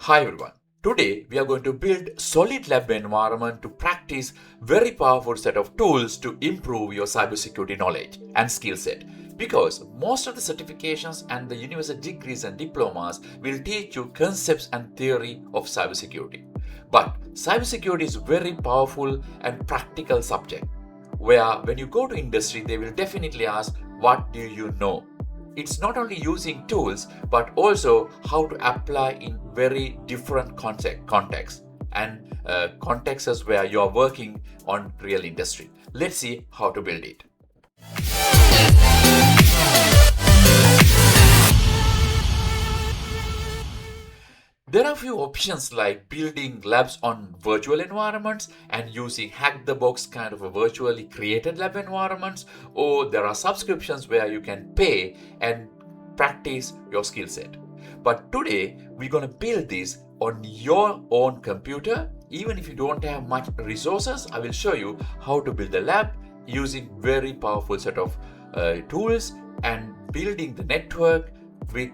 Hi everyone. Today we are going to build solid lab environment to practice very powerful set of tools to improve your cybersecurity knowledge and skill set. Because most of the certifications and the university degrees and diplomas will teach you concepts and theory of cybersecurity. But cybersecurity is very powerful and practical subject where when you go to industry they will definitely ask what do you know. It's not only using tools but also how to apply in very different contexts and contexts where you are working on real industry. Let's see how to build it. There are a few options like building labs on virtual environments and using hack the box kind of a virtually created lab environments, or there are subscriptions where you can pay and practice your skill set. But today we're going to build this on your own computer. Even if you don't have much resources, I will show you how to build a lab using very powerful set of tools and building the network with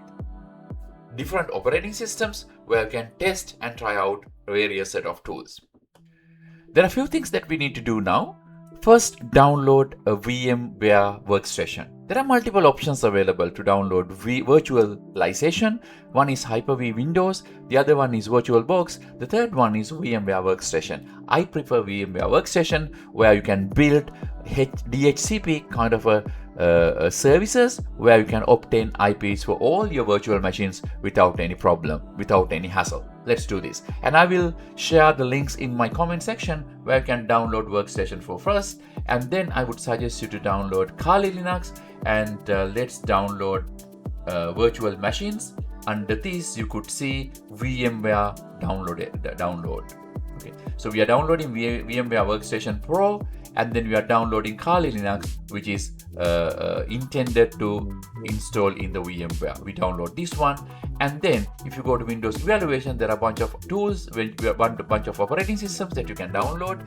different operating systems where you can test and try out various set of tools. There are a few things that we need to do now. First, download a VMware workstation. There are multiple options available to download virtualization. One is Hyper-V Windows, the other one is VirtualBox, the third one is VMware Workstation. I prefer VMware Workstation where you can build DHCP kind of a services where you can obtain IPs for all your virtual machines without any problem, without any hassle. Let's do this. And I will share the links in my comment section where you can download Workstation for first. And then I would suggest you to download Kali Linux and let's download virtual machines. Under this, you could see VMware download. Okay, so we are downloading VMware Workstation Pro, and then we are downloading Kali Linux, which is intended to install in the VMware. We download this one, and then if you go to Windows Evaluation, there are a bunch of tools, a bunch of operating systems that you can download.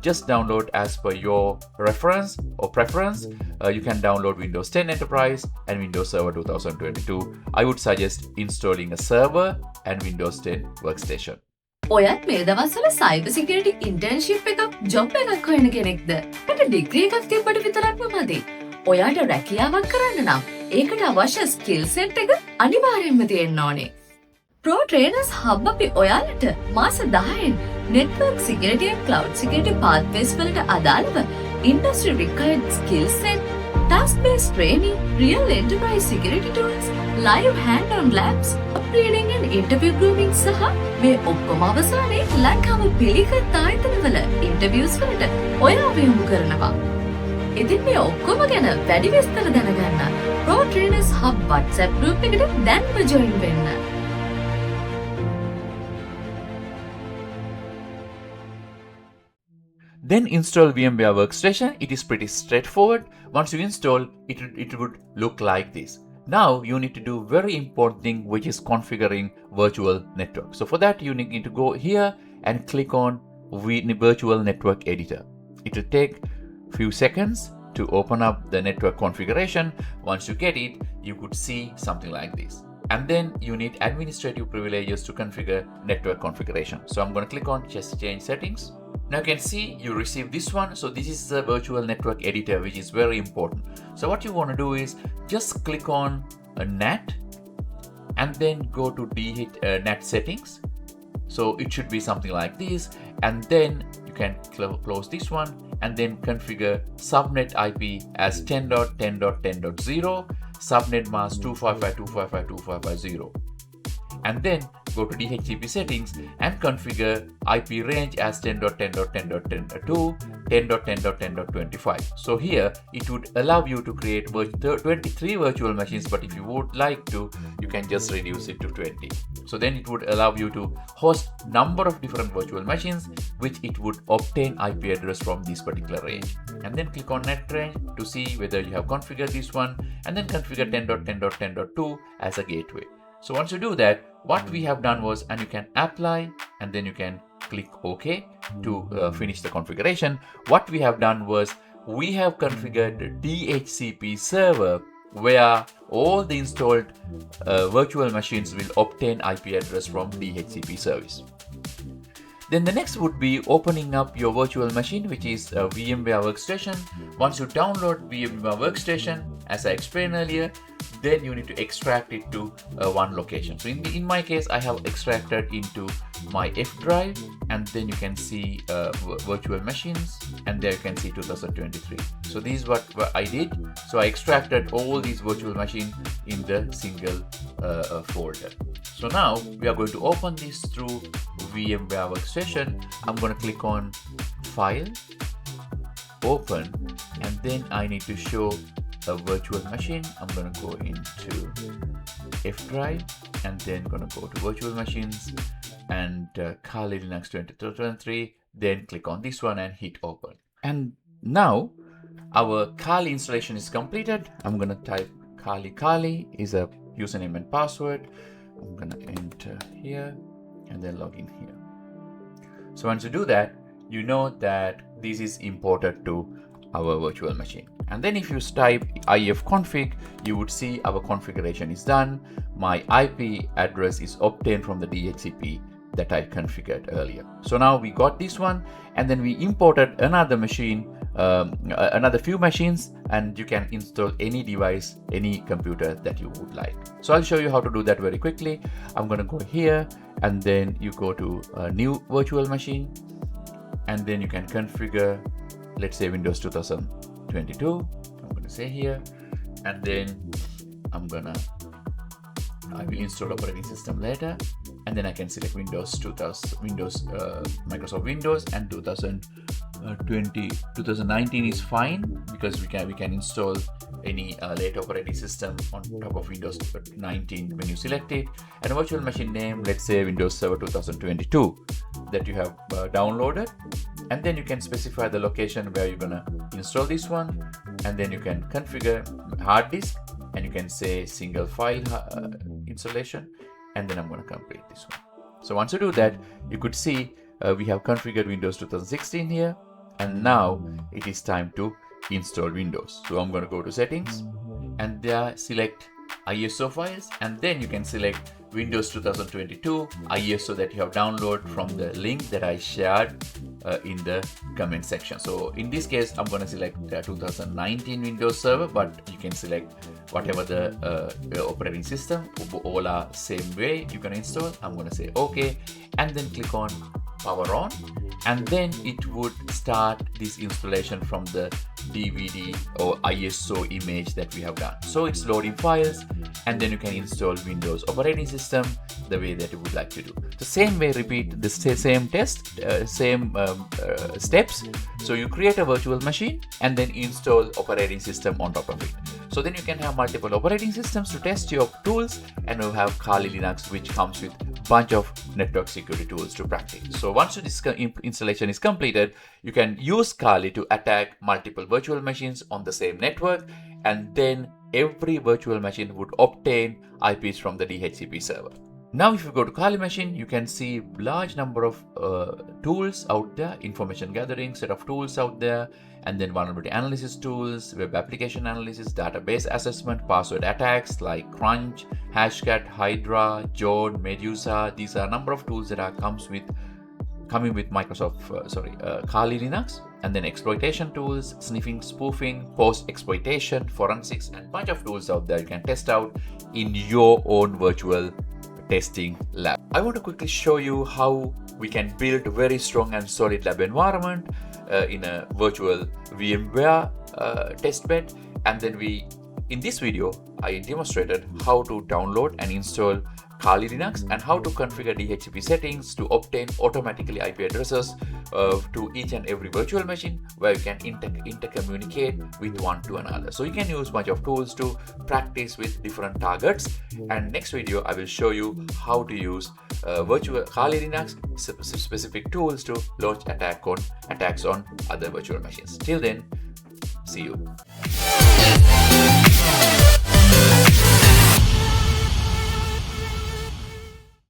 Just download as per your reference or preference. You can download Windows 10 Enterprise and Windows Server 2022. I would suggest installing a server and Windows 10 Workstation. ඔයත් මේ දවස්වල cyber security internship එකක් job එකක් හොයන කෙනෙක්ද? මට degree එකක් තිබ්බට විතරක්ම මදි. ඔයාට රැකියාවක් කරන්න නම් ඒකට අවශ්‍ය skill set එක අනිවාර්යයෙන්ම තියෙන්න ඕනේ. Pro Trainers Hub අපි ඔයාලට මාස 10න් network security and cloud security pathways වලට අදාළව industry required skill set, task-based training, real enterprise security tools, live hand-on labs, upgrading and interview grooming සහ මේ ඔක්කොම අවසානයේ ලංකාව පිළිගත් ආයතනවල interviews වලට ඔයාව යොමු කරනවා. ඉතින් මේ ඔක්කොම ගැන වැඩි විස්තර දැනගන්න Pro Trainers Hub WhatsApp group එකට දැන්ම join වෙන්න. Then install VMware Workstation. It is pretty straightforward. Once you install, it would look like this. Now you need to do very important thing, which is configuring virtual network. So for that you need to go here and click on Virtual Network Editor. It will take few seconds to open up the network configuration. Once you get it, you could see something like this. And then you need administrative privileges to configure network configuration. So I'm going to click on just change settings. Now you can see you receive this one. So this is the virtual network editor, which is very important. So what you want to do is just click on a NAT and then go to NAT settings. So it should be something like this, and then you can close this one and then configure subnet IP as 10.10.10.0, subnet mask 255.255.255.0, and then go to DHCP settings and configure IP range as 10.10.10.10.2, 10.10.10.25. So here it would allow you to create 23 virtual machines, but if you would like to, you can just reduce it to 20. So then it would allow you to host number of different virtual machines, which it would obtain IP address from this particular range. And then click on net range to see whether you have configured this one, and then configure 10.10.10.2 as a gateway. So once you do that, what we have done was, and you can apply and then you can click OK to finish the configuration. What we have done was we have configured the DHCP server where all the installed virtual machines will obtain IP address from DHCP service. Then the next would be opening up your virtual machine, which is a VMware workstation. Once you download VMware workstation, as I explained earlier, then you need to extract it to one location. So in my case, I have extracted into my F drive, and then you can see virtual machines, and there you can see 2023. So this is what I did. So I extracted all these virtual machines in the single folder. So now we are going to open this through VMware workstation. I'm going to click on File, Open, and then I need to show a virtual machine. I'm going to go into F drive, and then going to go to virtual machines and Kali Linux 2023. Then click on this one and hit open. And now our Kali installation is completed. I'm going to type Kali is a username and password. I'm going to enter here and then log in here. So once you do that, you know that this is imported to our virtual machine. And then if you type ifconfig, you would see our configuration is done. My IP address is obtained from the DHCP that I configured earlier. So now we got this one, and then we imported another machine, another few machines, and you can install any device, any computer that you would like. So I'll show you how to do that very quickly. I'm going to go here, and then you go to a new virtual machine, and then you can configure, let's say Windows 2022. I'm going to say here, and then I will install operating system later, and then I can select Microsoft Windows, and 2019 is fine because we can install any late operating system on top of Windows 19 when you select it. And a virtual machine name, let's say Windows Server 2022 that you have downloaded, and then you can specify the location where you're gonna install this one, and then you can configure hard disk, and you can say single file installation, and then I'm going to complete this one. So once you do that, you could see we have configured Windows 2016 here, and now it is time to install Windows. So I'm going to go to settings, and there select ISO files, and then you can select Windows 2022 ISO that you have downloaded from the link that I shared in the comment section. So in this case, I'm going to select 2019 Windows Server, but you can select whatever the operating system. All are same way you can install. I'm going to say OK, and then click on power on, and then it would start this installation from the DVD or ISO image that we have done. So it's loading files, and then you can install Windows operating system the way that you would like to do. The same way, repeat the same test, steps. So you create a virtual machine and then install operating system on top of it. So then you can have multiple operating systems to test your tools, and you have Kali Linux, which comes with bunch of network security tools to practice. So once this installation is completed, you can use Kali to attack multiple virtual machines on the same network, and then every virtual machine would obtain IPs from the DHCP server. Now if you go to Kali machine, you can see large number of tools out there, information gathering set of tools out there, and then vulnerability analysis tools, web application analysis, database assessment, password attacks like Crunch, Hashcat, Hydra, Jode, Medusa. These are a number of tools that are coming with Kali Linux. And then exploitation tools, sniffing, spoofing, post-exploitation, forensics, and bunch of tools out there you can test out in your own virtual testing lab. I want to quickly show you how we can build a very strong and solid lab environment in a virtual VMware testbed. And then in this video, I demonstrated how to download and install Kali Linux and how to configure DHCP settings to obtain automatically IP addresses to each and every virtual machine where you can intercommunicate with one to another. So you can use bunch of tools to practice with different targets. And next video, I will show you how to use virtual Kali Linux specific tools to launch attacks on other virtual machines. Till then, see you.